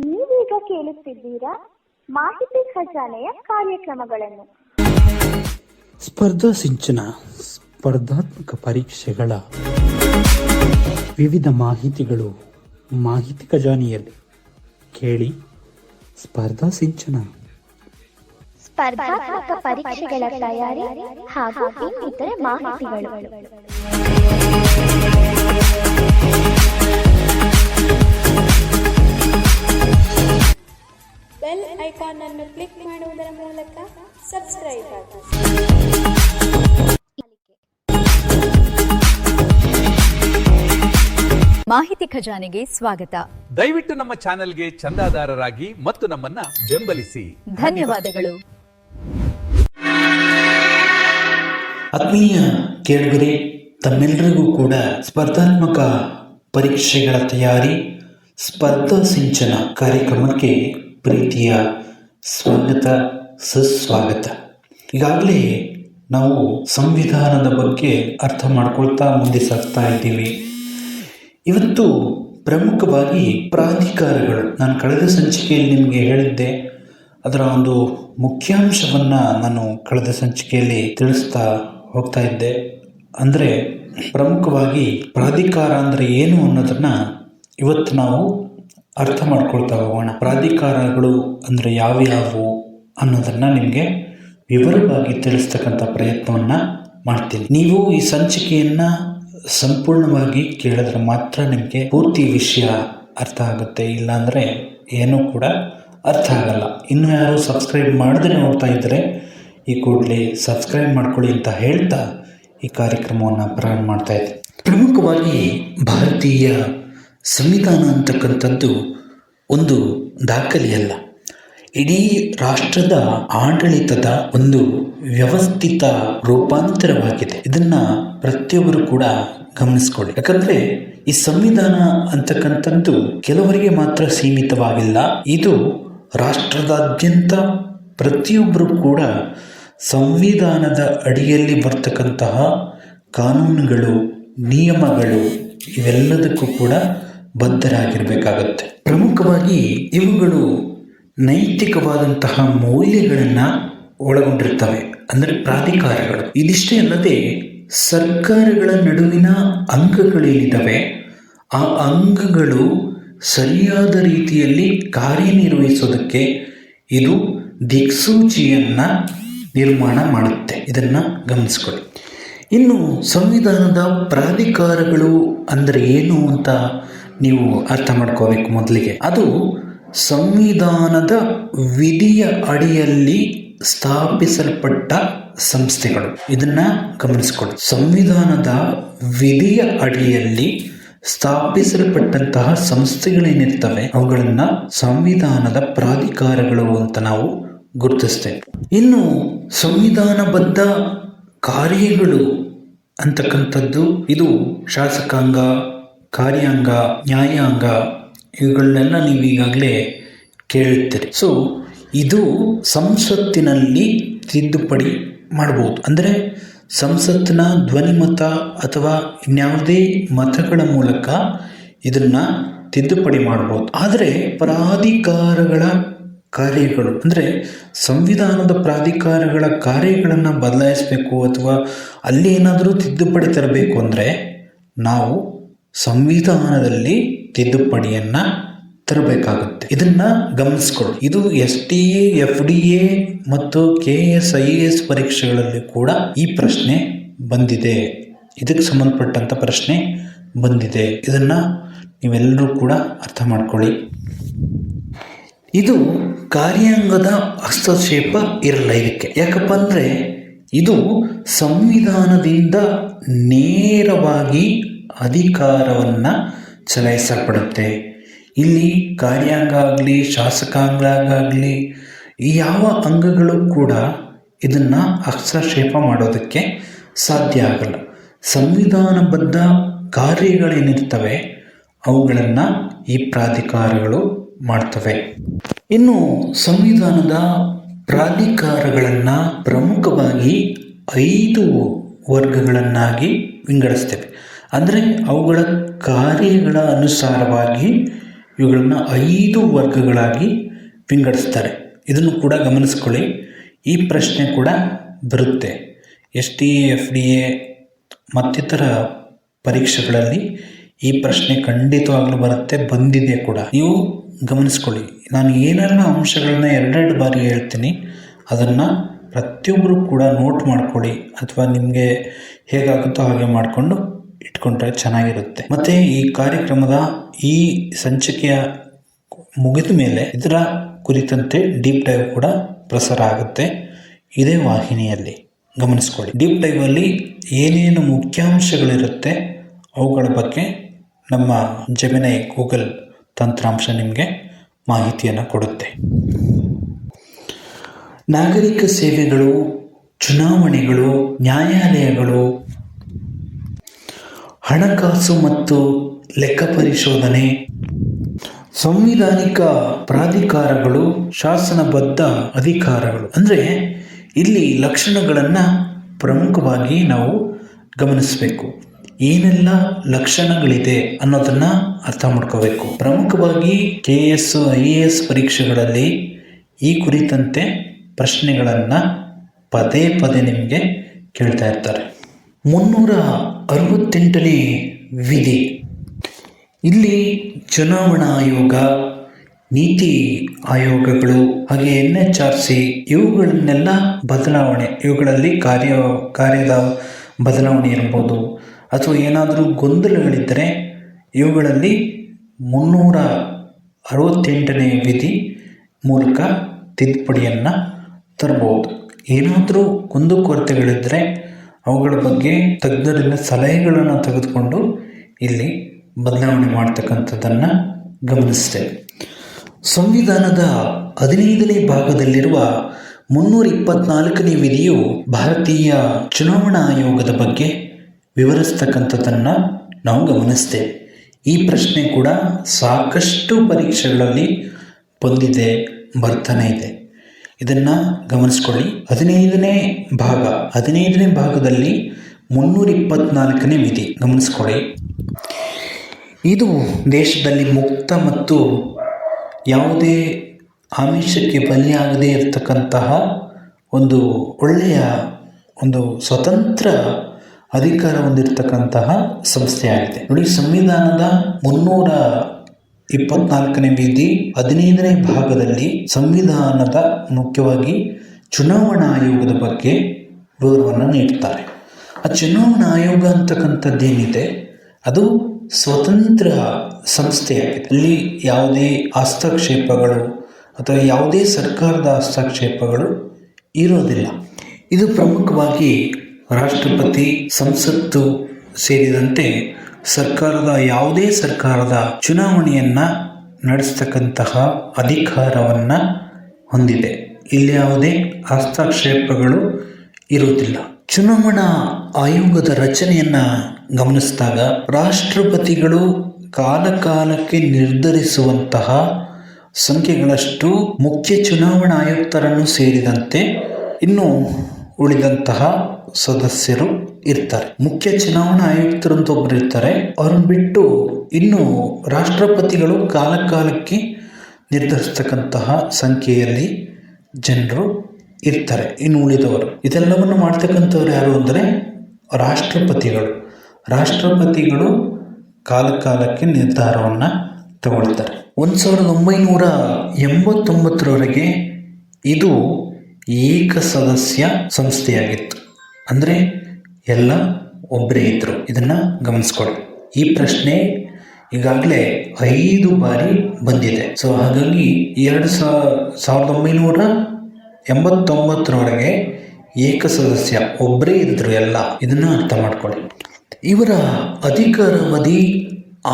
ನೀವೀಗ ಕೇಳುತ್ತಿದ್ದೀರಾ ಮಾಹಿತಿ ಖಜಾನೆಯ ಕಾರ್ಯಕ್ರಮಗಳನ್ನು. ಸ್ಪರ್ಧಾ ಸಿಂಚನ ಸ್ಪರ್ಧಾತ್ಮಕ ಪರೀಕ್ಷೆಗಳ ವಿವಿಧ ಮಾಹಿತಿಗಳು ಮಾಹಿತಿ ಖಜಾನೆಯಲ್ಲಿ ಕೇಳಿ. ಸ್ಪರ್ಧಾ ಸಿಂಚನ ಸ್ಪರ್ಧಾತ್ಮಕ ಪರೀಕ್ಷೆಗಳ ತಯಾರಿ ಹಾಗೂ ಇನ್ನಿತರೆ ಮಾಹಿತಿಗಳು. ಬೆಲ್ ಐಕಾನ್ ಅನ್ನು ಕ್ಲಿಕ್ ಮಾಡುವುದರ ಮೂಲಕ ಸಬ್ಸ್ಕ್ರೈಬ್ ಆಗಿ. ಮಾಹಿತಿ ಖಜಾನೆಗೆ ಸ್ವಾಗತ. ದಯವಿಟ್ಟು ನಮ್ಮ ಚಾನೆಲ್ಗೆ ಚಂದಾದಾರರಾಗಿ ಮತ್ತು ನಮ್ಮನ್ನ ಬೆಂಬಲಿಸಿ. ಧನ್ಯವಾದಗಳು. ಆತ್ಮೀಯ ಕೇಳುಗರೆ, ತಮ್ಮೆಲ್ಲರಿಗೂ ಕೂಡ ಸ್ಪರ್ಧಾತ್ಮಕ ಪರೀಕ್ಷೆಗಳ ತಯಾರಿ ಸ್ಪರ್ಧಾ ಸಿಂಚನ ಕಾರ್ಯಕ್ರಮಕ್ಕೆ ಪ್ರೀತಿಯ ಸ್ವಾಗತ, ಸುಸ್ವಾಗತ. ಈಗಾಗಲೇ ನಾವು ಸಂವಿಧಾನದ ಬಗ್ಗೆ ಅರ್ಥ ಮಾಡ್ಕೊಳ್ತಾ ಮುಂದೆ ಸಾಗ್ತಾ ಇದ್ದೀವಿ. ಇವತ್ತು ಪ್ರಮುಖವಾಗಿ ಪ್ರಾಧಿಕಾರಗಳು, ನಾನು ಕಳೆದ ಸಂಚಿಕೆಯಲ್ಲಿ ನಿಮಗೆ ಹೇಳಿದ್ದೆ, ಅದರ ಒಂದು ಮುಖ್ಯಾಂಶವನ್ನು ನಾನು ಕಳೆದ ಸಂಚಿಕೆಯಲ್ಲಿ ತಿಳಿಸ್ತಾ ಹೋಗ್ತಾ ಇದ್ದೆ. ಅಂದರೆ ಪ್ರಮುಖವಾಗಿ ಪ್ರಾಧಿಕಾರ ಅಂದರೆ ಏನು ಅನ್ನೋದನ್ನು ಇವತ್ತು ನಾವು ಅರ್ಥ ಮಾಡ್ಕೊಳ್ತಾ ಹೋಗೋಣ. ಪ್ರಾಧಿಕಾರಗಳು ಅಂದರೆ ಯಾವ್ಯಾವು ಅನ್ನೋದನ್ನು ನಿಮಗೆ ವಿವರವಾಗಿ ತಿಳಿಸ್ತಕ್ಕಂಥ ಪ್ರಯತ್ನವನ್ನು ಮಾಡ್ತೀನಿ. ನೀವು ಈ ಸಂಚಿಕೆಯನ್ನು ಸಂಪೂರ್ಣವಾಗಿ ಕೇಳಿದ್ರೆ ಮಾತ್ರ ನಿಮಗೆ ಪೂರ್ತಿ ವಿಷಯ ಅರ್ಥ ಆಗುತ್ತೆ, ಇಲ್ಲಾಂದರೆ ಏನೂ ಕೂಡ ಅರ್ಥ ಆಗಲ್ಲ. ಇನ್ನೂ ಯಾರು ಸಬ್ಸ್ಕ್ರೈಬ್ ಮಾಡದೇ ನೋಡ್ತಾ ಇದ್ದರೆ ಈ ಕೂಡಲೇ ಸಬ್ಸ್ಕ್ರೈಬ್ ಮಾಡ್ಕೊಳ್ಳಿ ಅಂತ ಹೇಳ್ತಾ ಈ ಕಾರ್ಯಕ್ರಮವನ್ನು ಪ್ರಾರಂಭ ಮಾಡ್ತಾ ಇದ್ದೆ. ಪ್ರಮುಖವಾಗಿ ಭಾರತೀಯ ಸಂವಿಧಾನ ಅಂತಕ್ಕಂಥದ್ದು ಒಂದು ದಾಖಲೆಯಲ್ಲ, ಇಡೀ ರಾಷ್ಟ್ರದ ಆಡಳಿತದ ಒಂದು ವ್ಯವಸ್ಥಿತ ರೂಪಾಂತರವಾಗಿದೆ. ಇದನ್ನ ಪ್ರತಿಯೊಬ್ಬರು ಕೂಡ ಗಮನಿಸ್ಕೊಳ್ಳಿ. ಯಾಕಂದ್ರೆ ಈ ಸಂವಿಧಾನ ಅಂತಕ್ಕಂಥದ್ದು ಕೆಲವರಿಗೆ ಮಾತ್ರ ಸೀಮಿತವಾಗಿಲ್ಲ. ಇದು ರಾಷ್ಟ್ರದಾದ್ಯಂತ ಪ್ರತಿಯೊಬ್ಬರು ಕೂಡ ಸಂವಿಧಾನದ ಅಡಿಯಲ್ಲಿ ಬರ್ತಕ್ಕಂತಹ ಕಾನೂನುಗಳು, ನಿಯಮಗಳು ಇವೆಲ್ಲದಕ್ಕೂ ಕೂಡ ಬದ್ಧರಾಗಿರಬೇಕಾಗತ್ತೆ. ಪ್ರಮುಖವಾಗಿ ಇವುಗಳು ನೈತಿಕವಾದಂತಹ ಮೌಲ್ಯಗಳನ್ನು ಒಳಗೊಂಡಿರ್ತವೆ. ಅಂದರೆ ಪ್ರಾಧಿಕಾರಗಳು ಇದಿಷ್ಟೇ ಅಲ್ಲದೆ ಸರ್ಕಾರಗಳ ನಡುವಿನ ಅಂಗಗಳೇನಿದ್ದಾವೆ ಆ ಅಂಗಗಳು ಸರಿಯಾದ ರೀತಿಯಲ್ಲಿ ಕಾರ್ಯನಿರ್ವಹಿಸೋದಕ್ಕೆ ಇದು ದಿಕ್ಸೂಚಿಯನ್ನು ನಿರ್ಮಾಣ ಮಾಡುತ್ತೆ. ಇದನ್ನು ಗಮನಿಸ್ಕೊಳ್ಳಿ. ಇನ್ನು ಸಂವಿಧಾನದ ಪ್ರಾಧಿಕಾರಗಳು ಅಂದರೆ ಏನು ಅಂತ ನೀವು ಅರ್ಥ ಮಾಡ್ಕೋಬೇಕು. ಮೊದಲಿಗೆ ಅದು ಸಂವಿಧಾನದ ವಿಧಿಯ ಅಡಿಯಲ್ಲಿ ಸ್ಥಾಪಿಸಲ್ಪಟ್ಟ ಸಂಸ್ಥೆಗಳು. ಇದನ್ನ ಗಮನಿಸಿಕೊಳ್ಳಿ. ಸಂವಿಧಾನದ ವಿಧಿಯ ಅಡಿಯಲ್ಲಿ ಸ್ಥಾಪಿಸಲ್ಪಟ್ಟಂತಹ ಸಂಸ್ಥೆಗಳೇನಿರ್ತವೆ ಅವುಗಳನ್ನ ಸಂವಿಧಾನದ ಪ್ರಾಧಿಕಾರಗಳು ಅಂತ ನಾವು ಗುರುತಿಸ್ತೇವೆ. ಇನ್ನು ಸಂವಿಧಾನಬದ್ಧ ಕಾರ್ಯಗಳು ಅಂತಕ್ಕಂಥದ್ದು ಇದು ಶಾಸಕಾಂಗ, ಕಾರ್ಯಾಂಗ, ನ್ಯಾಯಾಂಗ ಇವುಗಳನ್ನೆಲ್ಲ ನೀವು ಈಗಾಗಲೇ ಕೇಳುತ್ತೀರಿ. ಸೊ ಇದು ಸಂಸತ್ತಿನಲ್ಲಿ ತಿದ್ದುಪಡಿ ಮಾಡಬಹುದು. ಅಂದರೆ ಸಂಸತ್ತಿನ ಧ್ವನಿಮತ ಅಥವಾ ಇನ್ಯಾವುದೇ ಮತಗಳ ಮೂಲಕ ಇದನ್ನು ತಿದ್ದುಪಡಿ ಮಾಡಬಹುದು. ಆದರೆ ಪ್ರಾಧಿಕಾರಗಳ ಕಾರ್ಯಗಳು ಅಂದರೆ ಸಂವಿಧಾನದ ಪ್ರಾಧಿಕಾರಗಳ ಕಾರ್ಯಗಳನ್ನು ಬದಲಾಯಿಸಬೇಕು ಅಥವಾ ಅಲ್ಲಿ ಏನಾದರೂ ತಿದ್ದುಪಡಿ ತರಬೇಕು ಅಂದರೆ ನಾವು ಸಂವಿಧಾನದಲ್ಲಿ ತಿದ್ದುಪಡಿಯನ್ನು ತರಬೇಕಾಗುತ್ತೆ. ಇದನ್ನು ಗಮನಿಸ್ಕೊಳ್ಳಿ. ಇದು STA, FDA ಮತ್ತು KS, IAS ಪರೀಕ್ಷೆಗಳಲ್ಲಿ ಕೂಡ ಈ ಪ್ರಶ್ನೆ ಬಂದಿದೆ. ಇದಕ್ಕೆ ಸಂಬಂಧಪಟ್ಟಂಥ ಪ್ರಶ್ನೆ ಬಂದಿದೆ. ಇದನ್ನು ನೀವೆಲ್ಲರೂ ಕೂಡ ಅರ್ಥ ಮಾಡ್ಕೊಳ್ಳಿ. ಇದು ಕಾರ್ಯಾಂಗದ ಹಸ್ತಕ್ಷೇಪ ಇರಲ್ಲ ಇದಕ್ಕೆ. ಯಾಕಪ್ಪ ಅಂದರೆ ಇದು ಸಂವಿಧಾನದಿಂದ ನೇರವಾಗಿ ಅಧಿಕಾರವನ್ನು ಚಲಾಯಿಸಲ್ಪಡುತ್ತೆ. ಇಲ್ಲಿ ಕಾರ್ಯಾಂಗ ಆಗಲಿ ಶಾಸಕಾಂಗ ಆಗಲಿ ಯಾವ ಅಂಗಗಳು ಕೂಡ ಇದನ್ನು ಹಸ್ತಕ್ಷೇಪ ಮಾಡೋದಕ್ಕೆ ಸಾಧ್ಯ ಆಗಲ್ಲ. ಸಂವಿಧಾನಬದ್ಧ ಕಾರ್ಯಗಳೇನಿರ್ತವೆ ಅವುಗಳನ್ನು ಈ ಪ್ರಾಧಿಕಾರಗಳು ಮಾಡ್ತವೆ. ಇನ್ನು ಸಂವಿಧಾನದ ಪ್ರಾಧಿಕಾರಗಳನ್ನು ಪ್ರಮುಖವಾಗಿ 5 ವರ್ಗಗಳನ್ನಾಗಿ ವಿಂಗಡಿಸ್ತೇವೆ. ಅಂದರೆ ಅವುಗಳ ಕಾರ್ಯಗಳ ಅನುಸಾರವಾಗಿ ಇವುಗಳನ್ನ 5 ವರ್ಗಗಳಾಗಿ ವಿಂಗಡಿಸ್ತಾರೆ. ಇದನ್ನು ಕೂಡ ಗಮನಿಸ್ಕೊಳ್ಳಿ. ಈ ಪ್ರಶ್ನೆ ಕೂಡ ಬರುತ್ತೆ. STA FDA ಮತ್ತಿತರ ಪರೀಕ್ಷೆಗಳಲ್ಲಿ ಈ ಪ್ರಶ್ನೆ ಖಂಡಿತವಾಗ್ಲೂ ಬರುತ್ತೆ, ಬಂದಿದೆ ಕೂಡ. ನೀವು ಗಮನಿಸ್ಕೊಳ್ಳಿ. ನಾನು ಏನೆಲ್ಲ ಅಂಶಗಳನ್ನ 2 ಬಾರಿ ಹೇಳ್ತೀನಿ ಅದನ್ನು ಪ್ರತಿಯೊಬ್ಬರು ಕೂಡ ನೋಟ್ ಮಾಡ್ಕೊಳ್ಳಿ, ಅಥವಾ ನಿಮಗೆ ಹೇಗಾಗುತ್ತೋ ಹಾಗೆ ಮಾಡಿಕೊಂಡು ಇಟ್ಕೊಂಡ್ರೆ ಚೆನ್ನಾಗಿರುತ್ತೆ. ಮತ್ತು ಈ ಕಾರ್ಯಕ್ರಮದ ಈ ಸಂಚಿಕೆಯ ಮುಗಿದ ಮೇಲೆ ಇದರ ಕುರಿತಂತೆ ಡೀಪ್ ಡೈವ್ ಕೂಡ ಪ್ರಸಾರ ಆಗುತ್ತೆ ಇದೇ ವಾಹಿನಿಯಲ್ಲಿ. ಗಮನಿಸ್ಕೊಳ್ಳಿ. ಡೀಪ್ ಡೈವಲ್ಲಿ ಏನೇನು ಮುಖ್ಯಾಂಶಗಳಿರುತ್ತೆ ಅವುಗಳ ಬಗ್ಗೆ ನಮ್ಮ ಜೆಮಿನೈ ಗೂಗಲ್ ತಂತ್ರಾಂಶ ನಿಮಗೆ ಮಾಹಿತಿಯನ್ನು ಕೊಡುತ್ತೆ. ನಾಗರಿಕ ಸೇವೆಗಳು, ಚುನಾವಣೆಗಳು, ನ್ಯಾಯಾಲಯಗಳು, ಹಣಕಾಸು ಮತ್ತು ಲೆಕ್ಕ ಪರಿಶೋಧನೆ, ಸಂವಿಧಾನಿಕ ಪ್ರಾಧಿಕಾರಗಳು, ಶಾಸನಬದ್ಧ ಅಧಿಕಾರಗಳು. ಅಂದರೆ ಇಲ್ಲಿ ಲಕ್ಷಣಗಳನ್ನು ಪ್ರಮುಖವಾಗಿ ನಾವು ಗಮನಿಸಬೇಕು. ಏನೆಲ್ಲ ಲಕ್ಷಣಗಳಿದೆ ಅನ್ನೋದನ್ನು ಅರ್ಥ ಮಾಡ್ಕೋಬೇಕು. ಪ್ರಮುಖವಾಗಿ KS IAS ಪರೀಕ್ಷೆಗಳಲ್ಲಿ ಈ ಕುರಿತಂತೆ ಪ್ರಶ್ನೆಗಳನ್ನು ಪದೇ ಪದೇ ನಿಮಗೆ ಕೇಳ್ತಾ ಇರ್ತಾರೆ. 368ನೇ ವಿಧಿ. ಇಲ್ಲಿ ಚುನಾವಣಾ ಆಯೋಗ, ನೀತಿ ಆಯೋಗಗಳು, ಹಾಗೆ NHRC ಇವುಗಳನ್ನೆಲ್ಲ ಬದಲಾವಣೆ, ಇವುಗಳಲ್ಲಿ ಕಾರ್ಯದ ಬದಲಾವಣೆ ಇರ್ಬೋದು, ಅಥವಾ ಏನಾದರೂ ಗೊಂದಲಗಳಿದ್ದರೆ ಇವುಗಳಲ್ಲಿ 368ನೇ ವಿಧಿ ಮೂಲಕ ತಿದ್ದುಪಡಿಯನ್ನು ತರಬಹುದು. ಏನಾದರೂ ಕುಂದುಕೊರತೆಗಳಿದ್ದರೆ ಅವುಗಳ ಬಗ್ಗೆ ತಜ್ಞರಿಂದ ಸಲಹೆಗಳನ್ನು ತೆಗೆದುಕೊಂಡು ಇಲ್ಲಿ ಬದಲಾವಣೆ ಮಾಡ್ತಕ್ಕಂಥದ್ದನ್ನು ಗಮನಿಸ್ತೇವೆ. ಸಂವಿಧಾನದ 15ನೇ ಭಾಗದಲ್ಲಿರುವ 324ನೇ ವಿಧಿಯು ಭಾರತೀಯ ಚುನಾವಣಾ ಆಯೋಗದ ಬಗ್ಗೆ ವಿವರಿಸ್ತಕ್ಕಂಥದ್ದನ್ನು ನಾವು ಗಮನಿಸ್ತೇವೆ. ಈ ಪ್ರಶ್ನೆ ಕೂಡ ಸಾಕಷ್ಟು ಪರೀಕ್ಷೆಗಳಲ್ಲಿ ಬಂದಿದೆ, ಬರ್ತಾನೆ ಇದೆ. ಇದನ್ನು ಗಮನಿಸ್ಕೊಳ್ಳಿ. 15ನೇ ಭಾಗದಲ್ಲಿ 324ನೇ ವಿಧಿ ಗಮನಿಸ್ಕೊಳ್ಳಿ. ಇದು ದೇಶದಲ್ಲಿ ಮುಕ್ತ ಮತ್ತು ಯಾವುದೇ ಆಮಿಷಕ್ಕೆ ಬಲಿಯಾಗದೇ ಇರತಕ್ಕಂತಹ ಒಂದು ಒಳ್ಳೆಯ ಒಂದು ಸ್ವತಂತ್ರ ಅಧಿಕಾರ ಹೊಂದಿರತಕ್ಕಂತಹ ಸಂಸ್ಥೆಯಾಗಿದೆ. ನೋಡಿ, ಸಂವಿಧಾನದ 324ನೇ ವಿಧಿ 15ನೇ ಭಾಗದಲ್ಲಿ ಸಂವಿಧಾನದ ಮುಖ್ಯವಾಗಿ ಚುನಾವಣಾ ಆಯೋಗದ ಬಗ್ಗೆ ವಿವರವನ್ನು ನೀಡ್ತಾರೆ. ಆ ಚುನಾವಣಾ ಆಯೋಗ ಅಂತಕ್ಕಂಥದ್ದೇನಿದೆ ಅದು ಸ್ವತಂತ್ರ ಸಂಸ್ಥೆಯಾಗಿದೆ. ಅಲ್ಲಿ ಯಾವುದೇ ಹಸ್ತಕ್ಷೇಪಗಳು ಅಥವಾ ಯಾವುದೇ ಸರ್ಕಾರದ ಹಸ್ತಕ್ಷೇಪಗಳು ಇರೋದಿಲ್ಲ. ಇದು ಪ್ರಮುಖವಾಗಿ ರಾಷ್ಟ್ರಪತಿ, ಸಂಸತ್ತು ಸೇರಿದಂತೆ ಯಾವುದೇ ಸರ್ಕಾರದ ಚುನಾವಣೆಯನ್ನು ನಡೆಸ್ತಕ್ಕಂತಹ ಅಧಿಕಾರವನ್ನು ಹೊಂದಿದೆ. ಇಲ್ಲಿ ಯಾವುದೇ ಹಸ್ತಕ್ಷೇಪಗಳು ಇರುವುದಿಲ್ಲ. ಚುನಾವಣಾ ಆಯೋಗದ ರಚನೆಯನ್ನು ಗಮನಿಸಿದಾಗ ರಾಷ್ಟ್ರಪತಿಗಳು ಕಾಲಕಾಲಕ್ಕೆ ನಿರ್ಧರಿಸುವಂತಹ ಸಂಖ್ಯೆಗಳಷ್ಟು ಮುಖ್ಯ ಚುನಾವಣಾ ಆಯುಕ್ತರನ್ನು ಸೇರಿದಂತೆ ಇನ್ನು ಉಳಿದಂತಹ ಸದಸ್ಯರು ಇರ್ತಾರೆ. ಮುಖ್ಯ ಚುನಾವಣಾ ಆಯುಕ್ತರು ಅಂತ ಒಬ್ಬರು ಇರ್ತಾರೆ. ಅವ್ರನ್ನ ಬಿಟ್ಟು ಇನ್ನು ರಾಷ್ಟ್ರಪತಿಗಳು ಕಾಲಕಾಲಕ್ಕೆ ನಿರ್ಧರಿಸ್ತಕ್ಕಂತಹ ಸಂಖ್ಯೆಯಲ್ಲಿ ಜನರು ಇರ್ತಾರೆ. ಇನ್ನು ಉಳಿದವರು ಇದೆಲ್ಲವನ್ನು ಮಾಡ್ತಕ್ಕಂಥವ್ರು ಯಾರು ಅಂದರೆ ರಾಷ್ಟ್ರಪತಿಗಳು ಕಾಲಕಾಲಕ್ಕೆ ನಿರ್ಧಾರವನ್ನು ತಗೊಳ್ತಾರೆ. 1989ರವರೆಗೆ ಇದು ಏಕಸದಸ್ಯ ಸಂಸ್ಥೆಯಾಗಿತ್ತು. ಅಂದರೆ ಎಲ್ಲ ಒಬ್ಬರೇ ಇದ್ದರು. ಇದನ್ನು ಗಮನಿಸ್ಕೊಳ್ಳಿ. ಈ ಪ್ರಶ್ನೆ ಈಗಾಗಲೇ 5 ಬಾರಿ ಬಂದಿದೆ. ಸೊ ಹಾಗಾಗಿ 1989ರವರೆಗೆ ಏಕಸದಸ್ಯ ಒಬ್ಬರೇ ಇದ್ದರು ಎಲ್ಲ. ಇದನ್ನು ಅರ್ಥ ಮಾಡ್ಕೊಳ್ಳಿ. ಇವರ ಅಧಿಕಾರಾವಧಿ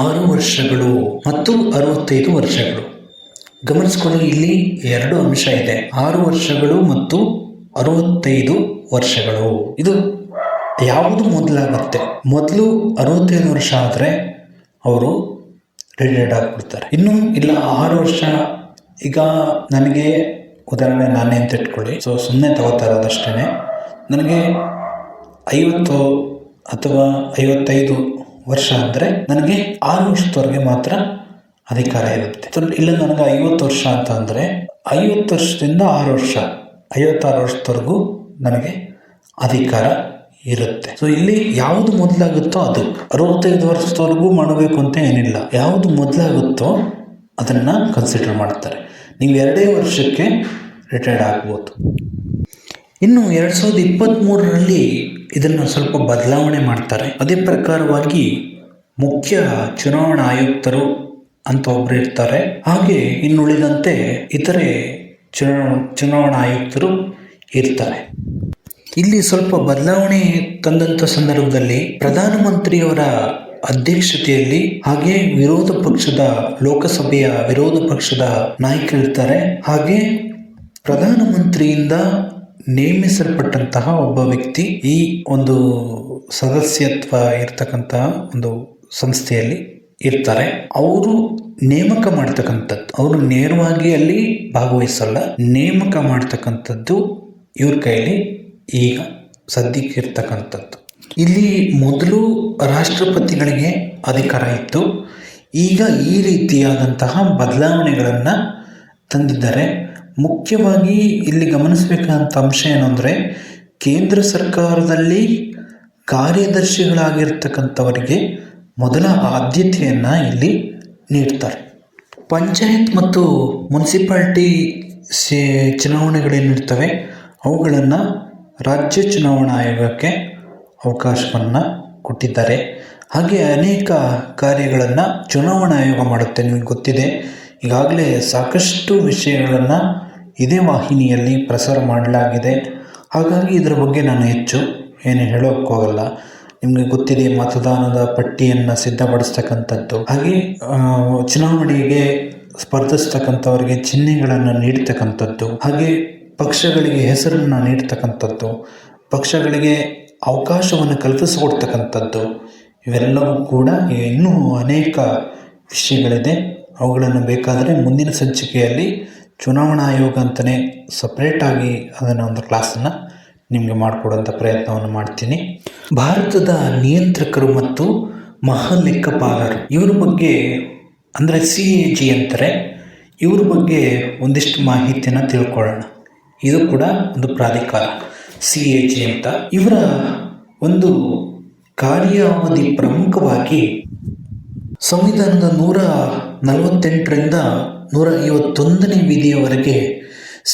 6 ವರ್ಷಗಳು ಮತ್ತು 65 ವರ್ಷಗಳು. ಗಮನಿಸ್ಕೊಳ್ಳಿ, ಇಲ್ಲಿ 2 ಅಂಶ ಇದೆ, 6 ವರ್ಷಗಳು ಮತ್ತು 65 ವರ್ಷಗಳು. ಇದು ಯಾವುದು ಮೊದಲಾಗುತ್ತೆ? ಮೊದಲು 65 ವರ್ಷ ಆದರೆ ಅವರು ರಿಟೈರ್ಡ್ ಆಗಿಬಿಡ್ತಾರೆ. ಇನ್ನು ಇಲ್ಲ 6 ವರ್ಷ. ಈಗ ನನಗೆ ಉದಾಹರಣೆ ನಾನೇ ಅಂತ ಇಟ್ಕೊಳ್ಳಿ. ಸೊ ಸುಮ್ಮನೆ ತಗೋತಾ ಇರೋದಷ್ಟೇ. ನನಗೆ 50 ಅಥವಾ 55 ವರ್ಷ ಅಂದರೆ ನನಗೆ 6 ವರ್ಷದವರೆಗೆ ಮಾತ್ರ ಅಧಿಕಾರ ಇರುತ್ತೆ. ಇಲ್ಲ ನನಗೆ 50 ವರ್ಷ ಅಂತ ಅಂದರೆ 50 ವರ್ಷದಿಂದ 6 ವರ್ಷ 56 ವರ್ಷದವರೆಗೂ ನನಗೆ ಅಧಿಕಾರ ಇರುತ್ತೆ. ಸೊ ಇಲ್ಲಿ ಯಾವುದು ಮೊದಲಾಗುತ್ತೋ ಅದು 65 ವರ್ಷದವರೆಗೂ ಮಾಡಬೇಕು ಅಂತ ಏನಿಲ್ಲ. ಯಾವುದು ಮೊದಲಾಗುತ್ತೋ ಅದನ್ನು ಕನ್ಸಿಡರ್ ಮಾಡ್ತಾರೆ. ನೀವು 2 ವರ್ಷಕ್ಕೆ ರಿಟೈರ್ಡ್ ಆಗ್ಬೋದು. ಇನ್ನು 2023ರಲ್ಲಿ ಇದನ್ನು ಸ್ವಲ್ಪ ಬದಲಾವಣೆ ಮಾಡ್ತಾರೆ. ಅದೇ ಪ್ರಕಾರವಾಗಿ ಮುಖ್ಯ ಚುನಾವಣಾ ಆಯುಕ್ತರು ಅಂತ ಒಬ್ಬರು ಇರ್ತಾರೆ. ಹಾಗೆ ಇನ್ನುಳಿದಂತೆ ಇತರೆ ಚುನಾವಣಾ ಆಯುಕ್ತರು ಇರ್ತಾರೆ. ಇಲ್ಲಿ ಸ್ವಲ್ಪ ಬದಲಾವಣೆ ತಂದಂಥ ಸಂದರ್ಭದಲ್ಲಿ ಪ್ರಧಾನಮಂತ್ರಿಯವರ ಅಧ್ಯಕ್ಷತೆಯಲ್ಲಿ ಹಾಗೆ ಲೋಕಸಭೆಯ ವಿರೋಧ ಪಕ್ಷದ ನಾಯಕರಿರ್ತಾರೆ. ಹಾಗೆ ಪ್ರಧಾನಮಂತ್ರಿಯಿಂದ ನೇಮಿಸಲ್ಪಟ್ಟಂತಹ ಒಬ್ಬ ವ್ಯಕ್ತಿ ಈ ಒಂದು ಸದಸ್ಯತ್ವ ಇರ್ತಕ್ಕಂತಹ ಒಂದು ಸಂಸ್ಥೆಯಲ್ಲಿ ಇರ್ತಾರೆ. ಅವರು ನೇಮಕ ಮಾಡ್ತಕ್ಕಂಥದ್ದು, ಅವರು ನೇರವಾಗಿ ಅಲ್ಲಿ ಭಾಗವಹಿಸಲ್ಲ, ನೇಮಕ ಮಾಡ್ತಕ್ಕಂಥದ್ದು ಇವ್ರ ಕೈಲಿ ಈಗ ಸದ್ಯಕ್ಕೆ ಇರ್ತಕ್ಕಂಥದ್ದು. ಇಲ್ಲಿ ಮೊದಲು ರಾಷ್ಟ್ರಪತಿಗಳಿಗೆ ಅಧಿಕಾರ ಇತ್ತು. ಈಗ ಈ ರೀತಿಯಾದಂತಹ ಬದಲಾವಣೆಗಳನ್ನು ತಂದಿದ್ದಾರೆ. ಮುಖ್ಯವಾಗಿ ಇಲ್ಲಿ ಗಮನಿಸಬೇಕಾದಂಥ ಅಂಶ ಏನಂದರೆ, ಕೇಂದ್ರ ಸರ್ಕಾರದಲ್ಲಿ ಕಾರ್ಯದರ್ಶಿಗಳಾಗಿರ್ತಕ್ಕಂಥವರಿಗೆ ಮೊದಲ ಆದ್ಯತೆಯನ್ನು ಇಲ್ಲಿ ನೀಡ್ತಾರೆ. ಪಂಚಾಯತ್ ಮತ್ತು ಮುನ್ಸಿಪಾಲ್ಟಿ ಚುನಾವಣೆಗಳೇನಿರ್ತವೆ ಅವುಗಳನ್ನು ರಾಜ್ಯ ಚುನಾವಣಾ ಆಯೋಗಕ್ಕೆ ಅವಕಾಶವನ್ನು ಕೊಟ್ಟಿದ್ದಾರೆ. ಹಾಗೆ ಅನೇಕ ಕಾರ್ಯಗಳನ್ನು ಚುನಾವಣಾ ಆಯೋಗ ಮಾಡುತ್ತೆ. ನಿಮಗೆ ಗೊತ್ತಿದೆ, ಈಗಾಗಲೇ ಸಾಕಷ್ಟು ವಿಷಯಗಳನ್ನು ಇದೇ ವಾಹಿನಿಯಲ್ಲಿ ಪ್ರಸಾರ ಮಾಡಲಾಗಿದೆ. ಹಾಗಾಗಿ ಇದರ ಬಗ್ಗೆ ನಾನು ಹೆಚ್ಚು ಏನು ಹೇಳೋಕ್ಕೋಗಲ್ಲ. ನಿಮಗೆ ಗೊತ್ತಿದೆ, ಮತದಾನದ ಪಟ್ಟಿಯನ್ನು ಸಿದ್ಧಪಡಿಸ್ತಕ್ಕಂಥದ್ದು, ಹಾಗೆ ಚುನಾವಣೆಗೆ ಸ್ಪರ್ಧಿಸ್ತಕ್ಕಂಥವರಿಗೆ ಚಿಹ್ನೆಗಳನ್ನು ನೀಡ್ತಕ್ಕಂಥದ್ದು, ಹಾಗೆ ಪಕ್ಷಗಳಿಗೆ ಹೆಸರನ್ನು ನೀಡ್ತಕ್ಕಂಥದ್ದು, ಪಕ್ಷಗಳಿಗೆ ಅವಕಾಶವನ್ನು ಕಲ್ಪಿಸಿಕೊಡ್ತಕ್ಕಂಥದ್ದು, ಇವೆಲ್ಲವೂ ಕೂಡ ಇನ್ನೂ ಅನೇಕ ವಿಷಯಗಳಿದೆ. ಅವುಗಳನ್ನು ಬೇಕಾದರೆ ಮುಂದಿನ ಸಂಚಿಕೆಯಲ್ಲಿ ಚುನಾವಣಾ ಆಯೋಗ ಅಂತಲೇ ಸಪ್ರೇಟಾಗಿ ಅದನ್ನು ಒಂದು ಕ್ಲಾಸನ್ನು ನಿಮಗೆ ಮಾಡಿಕೊಡುವಂಥ ಪ್ರಯತ್ನವನ್ನು ಮಾಡ್ತೀನಿ. ಭಾರತದ ನಿಯಂತ್ರಕರು ಮತ್ತು ಮಹಾಲೆಕ್ಕಪಾಲರು ಇವರ ಬಗ್ಗೆ ಅಂದರೆ CAG ಅಂತಾರೆ. ಇವ್ರ ಬಗ್ಗೆ ಒಂದಿಷ್ಟು ಮಾಹಿತಿಯನ್ನು ತಿಳ್ಕೊಳ್ಳೋಣ. ಇದು ಕೂಡ ಒಂದು ಪ್ರಾಧಿಕಾರ CAG ಅಂತ. ಇವರ ಒಂದು ಕಾರ್ಯಾವಧಿ ಪ್ರಮುಖವಾಗಿ ಸಂವಿಧಾನದ 148ರಿಂದ 151ನೇ ವಿಧಿಯವರೆಗೆ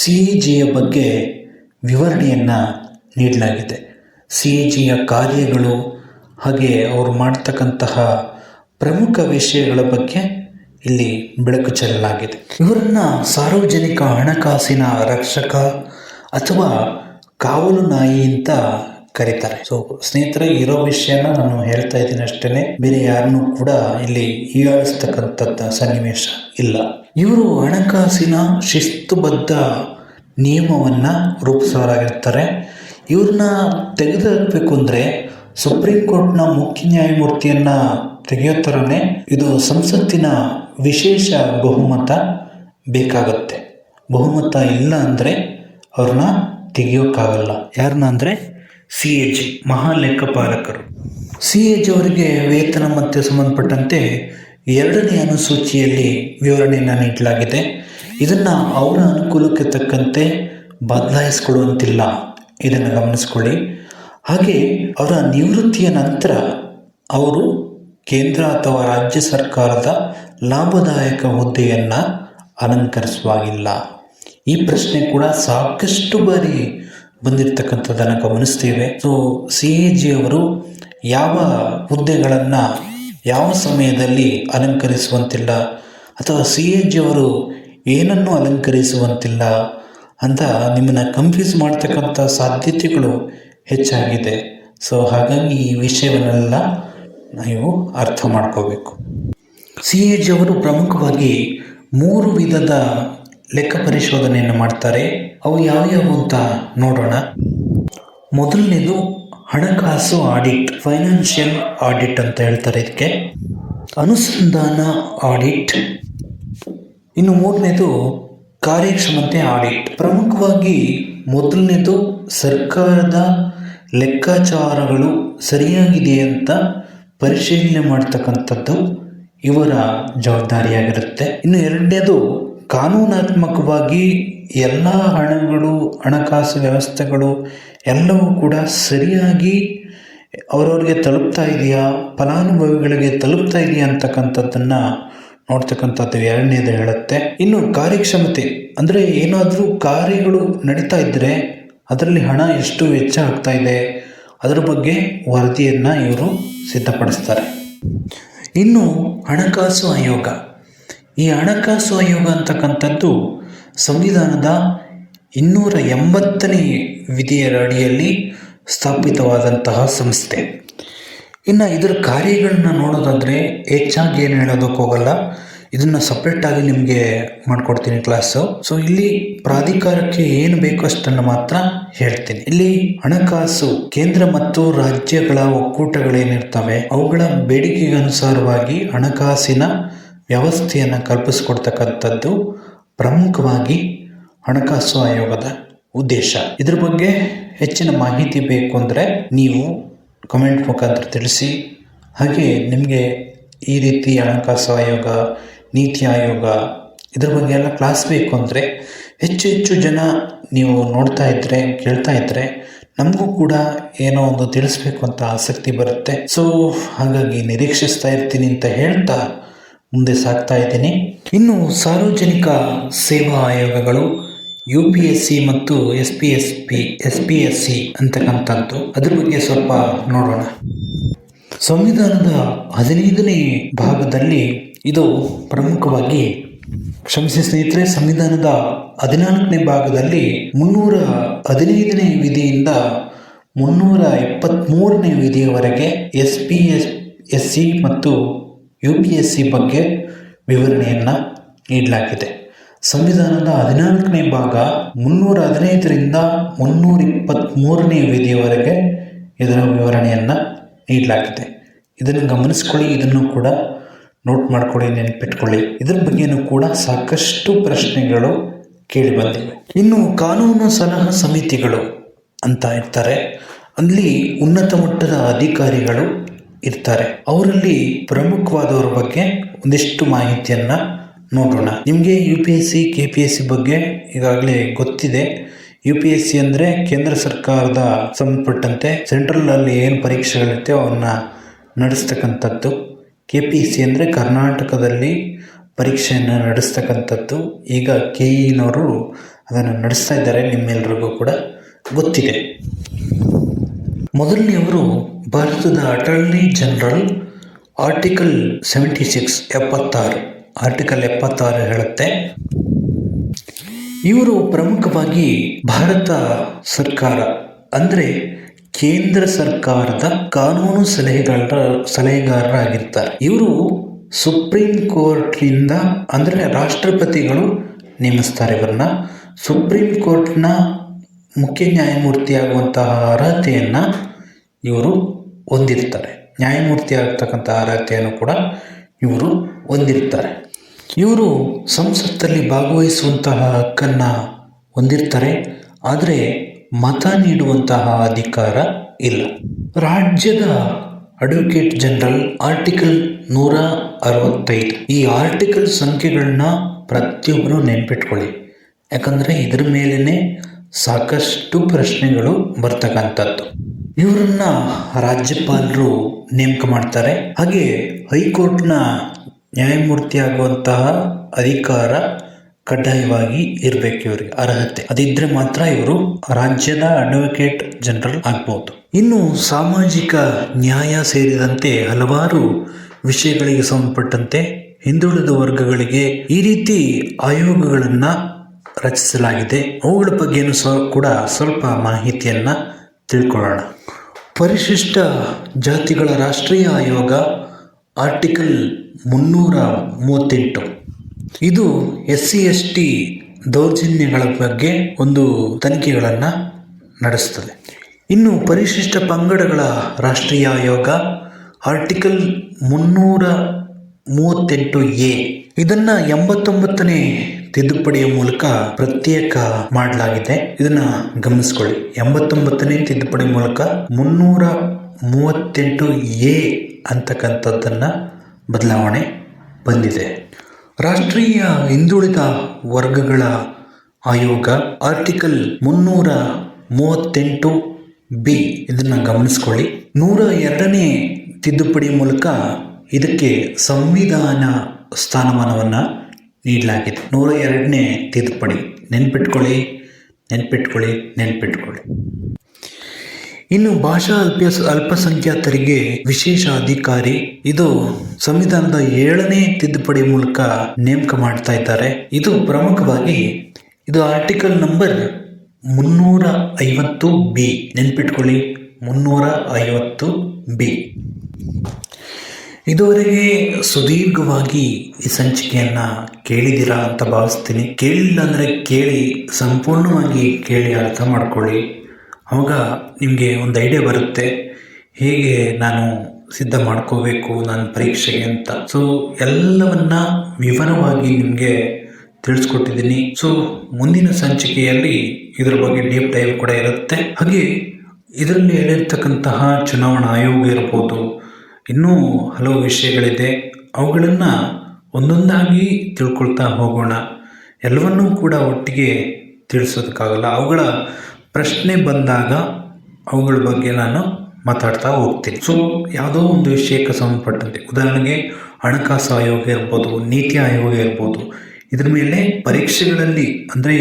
CAGಯ ಬಗ್ಗೆ ವಿವರಣೆಯನ್ನು ನೀಡಲಾಗಿದೆ. CAGಯ ಕಾರ್ಯಗಳು ಹಾಗೆ ಅವರು ಮಾಡ್ತಕ್ಕಂತಹ ಪ್ರಮುಖ ವಿಷಯಗಳ ಬಗ್ಗೆ ಇಲ್ಲಿ ಬೆಳಕು ಚೆಲ್ಲಲಾಗಿದೆ. ಇವರನ್ನು ಸಾರ್ವಜನಿಕ ಹಣಕಾಸಿನ ರಕ್ಷಕ ಅಥವಾ ಕಾವಲು ನಾಯಿ ಅಂತ ಕರೀತಾರೆ. ಸೊ ಸ್ನೇಹಿತರೆ, ಇರೋ ವಿಷಯನ ನಾನು ಹೇಳ್ತಾ ಇದ್ದೀನಿ ಅಷ್ಟೇ, ಬೇರೆ ಯಾರನ್ನೂ ಕೂಡ ಇಲ್ಲಿ ಹೀಯಾಳಿಸ್ತಕ್ಕಂಥದ್ದು ಸನ್ನಿವೇಶ ಇಲ್ಲ. ಇವರು ಹಣಕಾಸಿನ ಶಿಸ್ತುಬದ್ಧ ನಿಯಮವನ್ನು ರೂಪಿಸೋರಾಗಿರ್ತಾರೆ. ಇವ್ರನ್ನ ತೆಗೆದುಹಾಕಬೇಕು ಅಂದರೆ ಸುಪ್ರೀಂ ಕೋರ್ಟ್ನ ಮುಖ್ಯ ನ್ಯಾಯಮೂರ್ತಿಯನ್ನು ತೆಗೆಯೋ ಥರನೇ ಇದು ಸಂಸತ್ತಿನ ವಿಶೇಷ ಬಹುಮತ ಬೇಕಾಗುತ್ತೆ. ಬಹುಮತ ಇಲ್ಲ ಅಂದರೆ ಅವ್ರನ್ನ ತೆಗೆಯೋಕ್ಕಾಗಲ್ಲ. ಯಾರನ್ನ ಅಂದರೆ CAG ಮಹಾಲೆಕ್ಕಪಾಲಕರು. CAG ಅವರಿಗೆ ವೇತನ ಮತ್ತು ಸಂಬಂಧಪಟ್ಟಂತೆ 2ನೇ ಅನುಸೂಚಿಯಲ್ಲಿ ವಿವರಣೆಯನ್ನು ನೀಡಲಾಗಿದೆ. ಇದನ್ನು ಅವರ ಅನುಕೂಲಕ್ಕೆ ತಕ್ಕಂತೆ ಬದಲಾಯಿಸಿಕೊಳ್ಳುವಂತಿಲ್ಲ, ಇದನ್ನು ಗಮನಿಸ್ಕೊಳ್ಳಿ. ಹಾಗೆ ಅವರ ನಿವೃತ್ತಿಯ ನಂತರ ಅವರು ಕೇಂದ್ರ ಅಥವಾ ರಾಜ್ಯ ಸರ್ಕಾರದ ಲಾಭದಾಯಕ ಹುದ್ದೆಯನ್ನು ಅಲಂಕರಿಸುವಾಗಿಲ್ಲ. ಈ ಪ್ರಶ್ನೆ ಕೂಡ ಸಾಕಷ್ಟು ಬಾರಿ ಬಂದಿರತಕ್ಕಂಥದ್ದನ್ನು ಗಮನಿಸ್ತೇವೆ. ಸೊ CAG ಅವರು ಯಾವ ಹುದ್ದೆಗಳನ್ನು ಯಾವ ಸಮಯದಲ್ಲಿ ಅಲಂಕರಿಸುವಂತಿಲ್ಲ ಅಥವಾ CAG ಅವರು ಏನನ್ನು ಅಲಂಕರಿಸುವಂತಿಲ್ಲ ಅಂತ ನಿಮ್ಮನ್ನು ಕನ್ಫ್ಯೂಸ್ ಮಾಡ್ತಕ್ಕಂಥ ಸಾಧ್ಯತೆಗಳು ಹೆಚ್ಚಾಗಿದೆ. ಸೊ ಹಾಗಾಗಿ ಈ ವಿಷಯವನ್ನೆಲ್ಲ ನೀವು ಅರ್ಥ ಮಾಡ್ಕೋಬೇಕು. CAG ಅವರು ಪ್ರಮುಖವಾಗಿ 3 ವಿಧದ ಲೆಕ್ಕ ಪರಿಶೋಧನೆಯನ್ನು ಮಾಡ್ತಾರೆ. ಅವು ಯಾವ್ಯಾವು ಅಂತ ನೋಡೋಣ. ಮೊದಲನೇದು ಹಣಕಾಸು ಆಡಿಟ್, ಫೈನಾನ್ಷಿಯಲ್ ಆಡಿಟ್ ಅಂತ ಹೇಳ್ತಾರೆ ಇದಕ್ಕೆ. ಅನುಸಂಧಾನ ಆಡಿಟ್. ಇನ್ನು 3ನೇದು ಕಾರ್ಯಕ್ಷಮತೆ ಆಡಿಟ್. ಪ್ರಮುಖವಾಗಿ ಮೊದಲನೇದು ಸರ್ಕಾರದ ಲೆಕ್ಕಾಚಾರಗಳು ಸರಿಯಾಗಿದೆ ಅಂತ ಪರಿಶೀಲನೆ ಮಾಡ್ತಕ್ಕಂಥದ್ದು ಇವರ ಜವಾಬ್ದಾರಿಯಾಗಿರುತ್ತೆ. ಇನ್ನು ಎರಡನೇದು, ಕಾನೂನಾತ್ಮಕವಾಗಿ ಎಲ್ಲ ಹಣಕಾಸು ವ್ಯವಸ್ಥೆಗಳು ಎಲ್ಲವೂ ಕೂಡ ಸರಿಯಾಗಿ ಅವರವ್ರಿಗೆ ತಲುಪ್ತಾ ಇದೆಯಾ, ಫಲಾನುಭವಿಗಳಿಗೆ ತಲುಪ್ತಾ ಇದೆಯಾ ಅಂತಕ್ಕಂಥದ್ದನ್ನು ನೋಡ್ತಕ್ಕಂಥದ್ದು ಎರಡನೇದು ಹೇಳುತ್ತೆ. ಇನ್ನು ಕಾರ್ಯಕ್ಷಮತೆ ಅಂದರೆ ಏನಾದರೂ ಕಾರ್ಯಗಳು ನಡೀತಾ ಇದ್ದರೆ ಅದರಲ್ಲಿ ಹಣ ಎಷ್ಟು ವೆಚ್ಚ ಆಗ್ತಾ ಇದೆ ಅದರ ಬಗ್ಗೆ ವರದಿಯನ್ನು ಇವರು ಸಿದ್ಧಪಡಿಸ್ತಾರೆ. ಇನ್ನು ಹಣಕಾಸು ಆಯೋಗ. ಈ ಹಣಕಾಸು ಆಯೋಗ ಅಂತಕ್ಕಂಥದ್ದು ಸಂವಿಧಾನದ 280ನೇ ವಿಧಿಯ ಅಡಿಯಲ್ಲಿ ಸ್ಥಾಪಿತವಾದಂತಹ ಸಂಸ್ಥೆ. ಇನ್ನು ಇದರ ಕಾರ್ಯಗಳನ್ನ ನೋಡೋದಾದರೆ ಹೆಚ್ಚಾಗಿ ಏನು ಹೇಳೋದಕ್ಕೆ ಹೋಗಲ್ಲ, ಇದನ್ನು ಸಪ್ರೇಟಾಗಿ ನಿಮಗೆ ಮಾಡಿಕೊಡ್ತೀನಿ ಕ್ಲಾಸು. ಸೊ ಇಲ್ಲಿ ಪ್ರಾಧಿಕಾರಕ್ಕೆ ಏನು ಬೇಕು ಅಷ್ಟನ್ನು ಮಾತ್ರ ಹೇಳ್ತೀನಿ. ಇಲ್ಲಿ ಹಣಕಾಸು ಕೇಂದ್ರ ಮತ್ತು ರಾಜ್ಯಗಳ ಒಕ್ಕೂಟಗಳೇನಿರ್ತವೆ ಅವುಗಳ ಬೇಡಿಕೆಗೆ ಅನುಸಾರವಾಗಿ ಹಣಕಾಸಿನ ವ್ಯವಸ್ಥೆಯನ್ನು ಕಲ್ಪಿಸಿಕೊಡ್ತಕ್ಕಂಥದ್ದು ಪ್ರಮುಖವಾಗಿ ಹಣಕಾಸು ಆಯೋಗದ ಉದ್ದೇಶ. ಇದ್ರ ಬಗ್ಗೆ ಹೆಚ್ಚಿನ ಮಾಹಿತಿ ಬೇಕು ಅಂದರೆ ನೀವು ಕಮೆಂಟ್ ಮುಖಾಂತರ ತಿಳಿಸಿ. ಹಾಗೆ ನಿಮಗೆ ಈ ರೀತಿ ಹಣಕಾಸು ಆಯೋಗ, ನೀತಿ ಆಯೋಗ ಇದ್ರ ಬಗ್ಗೆ ಎಲ್ಲ ಕ್ಲಾಸ್ ಬೇಕು ಅಂದರೆ ಹೆಚ್ಚು ಜನ ನೀವು ನೋಡ್ತಾ ಇದ್ದರೆ, ಕೇಳ್ತಾ ಇದ್ದರೆ ನಮಗೂ ಕೂಡ ಏನೋ ಒಂದು ತಿಳಿಸ್ಬೇಕು ಅಂತ ಆಸಕ್ತಿ ಬರುತ್ತೆ. ಸೊ ಹಾಗಾಗಿ ನಿರೀಕ್ಷಿಸ್ತಾ ಇರ್ತೀನಿ ಅಂತ ಹೇಳ್ತಾ ಮುಂದೆ ಸಾಗ್ತಾ ಇದ್ದೀನಿ. ಇನ್ನು ಸಾರ್ವಜನಿಕ ಸೇವಾ ಆಯೋಗಗಳು UPSC ಮತ್ತು SPSC ಅಂತಕ್ಕಂಥದ್ದು, ಅದ್ರ ಬಗ್ಗೆ ಸ್ವಲ್ಪ ನೋಡೋಣ. ಸಂವಿಧಾನದ 15ನೇ ಭಾಗದಲ್ಲಿ ಇದು ಪ್ರಮುಖವಾಗಿ, ಕ್ಷಮಿಸಿ ಸ್ನೇಹಿತರೆ, ಸಂವಿಧಾನದ 14ನೇ ಭಾಗದಲ್ಲಿ 315ನೇ ವಿಧಿಯಿಂದ 373ನೇ ವಿಧಿಯವರೆಗೆ SPSC ಮತ್ತು UPSC ಬಗ್ಗೆ ವಿವರಣೆಯನ್ನು ನೀಡಲಾಗಿದೆ. ಸಂವಿಧಾನದ 14ನೇ ಭಾಗ 315ರಿಂದ 323ನೇ ವಿಧಿಯವರೆಗೆ ಇದರ ವಿವರಣೆಯನ್ನು ನೀಡಲಾಗಿದೆ. ಇದನ್ನು ಗಮನಿಸ್ಕೊಳ್ಳಿ, ಇದನ್ನು ಕೂಡ ನೋಟ್ ಮಾಡ್ಕೊಳ್ಳಿ, ನೆನಪಿಟ್ಕೊಳ್ಳಿ. ಇದರ ಬಗ್ಗೆಯೂ ಕೂಡ ಸಾಕಷ್ಟು ಪ್ರಶ್ನೆಗಳು ಕೇಳಿ ಬಂದಿವೆ. ಇನ್ನು ಕಾನೂನು ಸಲಹಾ ಸಮಿತಿಗಳು ಅಂತ ಇರ್ತಾರೆ, ಅಲ್ಲಿ ಉನ್ನತ ಮಟ್ಟದ ಅಧಿಕಾರಿಗಳು ಇರ್ತಾರೆ. ಅವರಲ್ಲಿ ಪ್ರಮುಖವಾದವ್ರ ಬಗ್ಗೆ ಒಂದಿಷ್ಟು ಮಾಹಿತಿಯನ್ನು ನೋಡೋಣ. ನಿಮಗೆ UPSC KPSC ಬಗ್ಗೆ ಈಗಾಗಲೇ ಗೊತ್ತಿದೆ. UPSC ಅಂದರೆ ಕೇಂದ್ರ ಸರ್ಕಾರದ ಸಂಬಂಧಪಟ್ಟಂತೆ ಸೆಂಟ್ರಲಲ್ಲಿ ಏನು ಪರೀಕ್ಷೆಗಳಿರ್ತವೆ ಅವನ್ನ ನಡೆಸ್ತಕ್ಕಂಥದ್ದು. KPSC ಅಂದರೆ ಕರ್ನಾಟಕದಲ್ಲಿ ಪರೀಕ್ಷೆಯನ್ನು ನಡೆಸ್ತಕ್ಕಂಥದ್ದು. ಈಗ KEನವರು ಅದನ್ನು ನಡೆಸ್ತಾ ಇದ್ದಾರೆ, ನಿಮ್ಮೆಲ್ಲರಿಗೂ ಕೂಡ ಗೊತ್ತಿದೆ. ಮೊದಲನೆಯವರು ಭಾರತದ ಅಟಾರ್ನಿ ಜನರಲ್. ಆರ್ಟಿಕಲ್ 76 ಆರ್ಟಿಕಲ್ 76 ಹೇಳುತ್ತೆ, ಇವರು ಪ್ರಮುಖವಾಗಿ ಭಾರತ ಸರ್ಕಾರ ಅಂದರೆ ಕೇಂದ್ರ ಸರ್ಕಾರದ ಕಾನೂನು ಸಲಹೆಗಾರರಾಗಿರ್ತಾರೆ. ಇವರು ಸುಪ್ರೀಂ ಕೋರ್ಟ್ನಿಂದ ಅಂದರೆ ರಾಷ್ಟ್ರಪತಿಗಳು ನೇಮಿಸ್ತಾರೆ ಇವರನ್ನ. ಸುಪ್ರೀಂ ಕೋರ್ಟ್ನ ಮುಖ್ಯ ನ್ಯಾಯಮೂರ್ತಿಯಾಗುವಂತಹ ಅರ್ಹತೆಯನ್ನು ಇವರು ಹೊಂದಿರ್ತಾರೆ. ನ್ಯಾಯಮೂರ್ತಿ ಆಗ್ತಕ್ಕಂಥ ಅರ್ಹತೆಯನ್ನು ಕೂಡ ಇವರು ಹೊಂದಿರ್ತಾರೆ. ಇವರು ಸಂಸತ್ತಲ್ಲಿ ಭಾಗವಹಿಸುವಂತಹ ಹಕ್ಕನ್ನು ಹೊಂದಿರ್ತಾರೆ, ಆದರೆ ಮತ ನೀಡುವಂತಹ ಅಧಿಕಾರ ಇಲ್ಲ. ರಾಜ್ಯದ ಅಡ್ವೊಕೇಟ್ ಜನರಲ್ ಆರ್ಟಿಕಲ್ 165. ಈ ಆರ್ಟಿಕಲ್ ಸಂಖ್ಯೆಗಳನ್ನ ಪ್ರತಿಯೊಬ್ಬರು ನೆನ್ಪಿಟ್ಕೊಳ್ಳಿ, ಯಾಕಂದರೆ ಇದ್ರ ಮೇಲೇ ಸಾಕಷ್ಟು ಪ್ರಶ್ನೆಗಳು ಬರ್ತಕ್ಕಂಥದ್ದು. ಇವರನ್ನ ರಾಜ್ಯಪಾಲರು ನೇಮಕ ಮಾಡ್ತಾರೆ. ಹಾಗೆ ಹೈಕೋರ್ಟ್ನ ನ್ಯಾಯಮೂರ್ತಿ ಆಗುವಂತಹ ಅಧಿಕಾರ ಕಡ್ಡಾಯವಾಗಿ ಇರಬೇಕು, ಇವರಿಗೆ ಅರ್ಹತೆ ಅದಿದ್ದರೆ ಮಾತ್ರ ಇವರು ರಾಜ್ಯದ ಅಡ್ವೊಕೇಟ್ ಜನರಲ್ ಆಗ್ಬೋದು. ಇನ್ನು ಸಾಮಾಜಿಕ ನ್ಯಾಯ ಸೇರಿದಂತೆ ಹಲವಾರು ವಿಷಯಗಳಿಗೆ ಸಂಬಂಧಪಟ್ಟಂತೆ ಹಿಂದುಳಿದ ವರ್ಗಗಳಿಗೆ ಈ ರೀತಿ ಆಯೋಗಗಳನ್ನು ರಚಿಸಲಾಗಿದೆ. ಅವುಗಳ ಬಗ್ಗೆನೂ ಕೂಡ ಸ್ವಲ್ಪ ಮಾಹಿತಿಯನ್ನು ತಿಳ್ಕೊಳ್ಳೋಣ. ಪರಿಶಿಷ್ಟ ಜಾತಿಗಳ ರಾಷ್ಟ್ರೀಯ ಆಯೋಗ ಆರ್ಟಿಕಲ್ 338. ಇದು SC/ST ದೌರ್ಜನ್ಯಗಳ ಬಗ್ಗೆ ಒಂದು ತನಿಖೆಗಳನ್ನು ನಡೆಸ್ತದೆ. ಇನ್ನು ಪರಿಶಿಷ್ಟ ಪಂಗಡಗಳ ರಾಷ್ಟ್ರೀಯ ಆಯೋಗ ಆರ್ಟಿಕಲ್ 338A. ಇದನ್ನು 89ನೇ ತಿದ್ದುಪಡಿಯ ಮೂಲಕ ಪ್ರತ್ಯೇಕ ಮಾಡಲಾಗಿದೆ. ಇದನ್ನ ಗಮನಿಸ್ಕೊಳ್ಳಿ. 89ನೇ ತಿದ್ದುಪಡಿ ಮೂಲಕ 338A ಅಂತಕ್ಕಂಥದ್ದನ್ನು ಬದಲಾವಣೆ ಬಂದಿದೆ. ರಾಷ್ಟ್ರೀಯ ಹಿಂದುಳಿದ ವರ್ಗಗಳ ಆಯೋಗ ಆರ್ಟಿಕಲ್ 338B ಇದನ್ನು ಗಮನಿಸ್ಕೊಳ್ಳಿ. 102ನೇ ತಿದ್ದುಪಡಿ ಮೂಲಕ ಇದಕ್ಕೆ ಸಂವಿಧಾನ ಸ್ಥಾನಮಾನವನ್ನು ನೀಡಲಾಗಿದೆ. 102ನೇ ತಿದ್ದುಪಡಿ ನೆನ್ಪಿಟ್ಕೊಳ್ಳಿ. ಇನ್ನು ಭಾಷಾ ಅಲ್ಪಸಂಖ್ಯಾತರಿಗೆ ವಿಶೇಷ ಅಧಿಕಾರಿ, ಇದು ಸಂವಿಧಾನದ 7ನೇ ತಿದ್ದುಪಡಿ ಮೂಲಕ ನೇಮಕ ಮಾಡ್ತಾ ಇದ್ದಾರೆ. ಇದು ಪ್ರಮುಖವಾಗಿ ಇದು ಆರ್ಟಿಕಲ್ ನಂಬರ್ 350B ನೆನ್ಪಿಟ್ಕೊಳ್ಳಿ, 350B. ಇದುವರೆಗೆ ಸುದೀರ್ಘವಾಗಿ ಈ ಸಂಚಿಕೆಯನ್ನು ಕೇಳಿದ್ದೀರಾ ಅಂತ ಭಾವಿಸ್ತೀನಿ. ಕೇಳಿಲ್ಲ ಅಂದರೆ ಕೇಳಿ, ಸಂಪೂರ್ಣವಾಗಿ ಕೇಳಿ ಅರ್ಥ ಮಾಡ್ಕೊಳ್ಳಿ. ಆವಾಗ ನಿಮಗೆ ಒಂದು ಐಡಿಯಾ ಬರುತ್ತೆ ಹೇಗೆ ನಾನು ಸಿದ್ಧ ಮಾಡ್ಕೋಬೇಕು ನನ್ನ ಪರೀಕ್ಷೆಗೆ ಅಂತ. ಸೊ ಎಲ್ಲವನ್ನ ವಿವರವಾಗಿ ನಿಮಗೆ ತಿಳಿಸ್ಕೊಟ್ಟಿದ್ದೀನಿ. ಸೊ ಮುಂದಿನ ಸಂಚಿಕೆಯಲ್ಲಿ ಇದರ ಬಗ್ಗೆ ಡೀಪ್ ಡೈವ್ ಕೂಡ ಇರುತ್ತೆ. ಹಾಗೆ ಇದರಲ್ಲಿ ಹೇಳಿರ್ತಕ್ಕಂತಹ ಚುನಾವಣಾ ಆಯೋಗ ಇರ್ಬೋದು, ಇನ್ನೂ ಹಲವು ವಿಷಯಗಳಿದೆ. ಅವುಗಳನ್ನು ಒಂದೊಂದಾಗಿ ತಿಳ್ಕೊಳ್ತಾ ಹೋಗೋಣ. ಎಲ್ಲವನ್ನೂ ಕೂಡ ಒಟ್ಟಿಗೆ ತಿಳಿಸೋದಕ್ಕಾಗಲ್ಲ. ಅವುಗಳ ಪ್ರಶ್ನೆ ಬಂದಾಗ ಅವುಗಳ ಬಗ್ಗೆ ನಾನು ಮಾತಾಡ್ತಾ ಹೋಗ್ತೀನಿ. ಸೊ ಯಾವುದೋ ಒಂದು ವಿಷಯಕ್ಕೆ ಸಂಬಂಧಪಟ್ಟಂತೆ, ಉದಾಹರಣೆಗೆ ಹಣಕಾಸು ಆಯೋಗ ಇರ್ಬೋದು, ನೀತಿ ಆಯೋಗ ಇರ್ಬೋದು, ಇದ್ರ ಮೇಲೆ ಪರೀಕ್ಷೆಗಳಲ್ಲಿ ಅಂದರೆ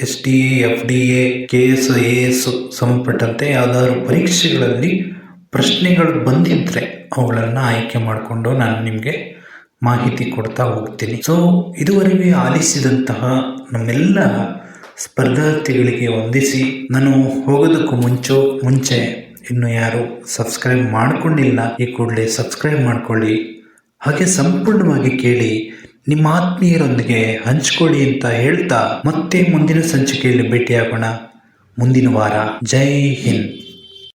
SDA, FDA, KS, IAS ಸಂಬಂಧಪಟ್ಟಂತೆ ಯಾವುದಾದ್ರು ಪರೀಕ್ಷೆಗಳಲ್ಲಿ ಪ್ರಶ್ನೆಗಳು ಬಂದಿದ್ದರೆ ಅವುಗಳನ್ನು ಆಯ್ಕೆ ಮಾಡಿಕೊಂಡು ನಾನು ನಿಮಗೆ ಮಾಹಿತಿ ಕೊಡ್ತಾ ಹೋಗ್ತೀನಿ. ಸೊ ಇದುವರೆಗೆ ಆಲಿಸಿದಂತಹ ನಮ್ಮೆಲ್ಲ ಸ್ಪರ್ಧಾರ್ಥಿಗಳಿಗೆ ವಂದಿಸಿ, ನಾನು ಹೋಗೋದಕ್ಕೂ ಮುಂಚೆ ಇನ್ನು ಯಾರು ಸಬ್ಸ್ಕ್ರೈಬ್ ಮಾಡಿಕೊಂಡಿಲ್ಲ ಈ ಕೂಡಲೇ ಸಬ್ಸ್ಕ್ರೈಬ್ ಮಾಡಿಕೊಳ್ಳಿ. ಹಾಗೆ ಸಂಪೂರ್ಣವಾಗಿ ಕೇಳಿ ನಿಮ್ಮ ಆತ್ಮೀಯರೊಂದಿಗೆ ಹಂಚ್ಕೊಳ್ಳಿ ಅಂತ ಹೇಳ್ತಾ ಮತ್ತೆ ಮುಂದಿನ ಸಂಚಿಕೆಯಲ್ಲಿ ಭೇಟಿಯಾಗೋಣ ಮುಂದಿನ ವಾರ. ಜೈ ಹಿಂದ್.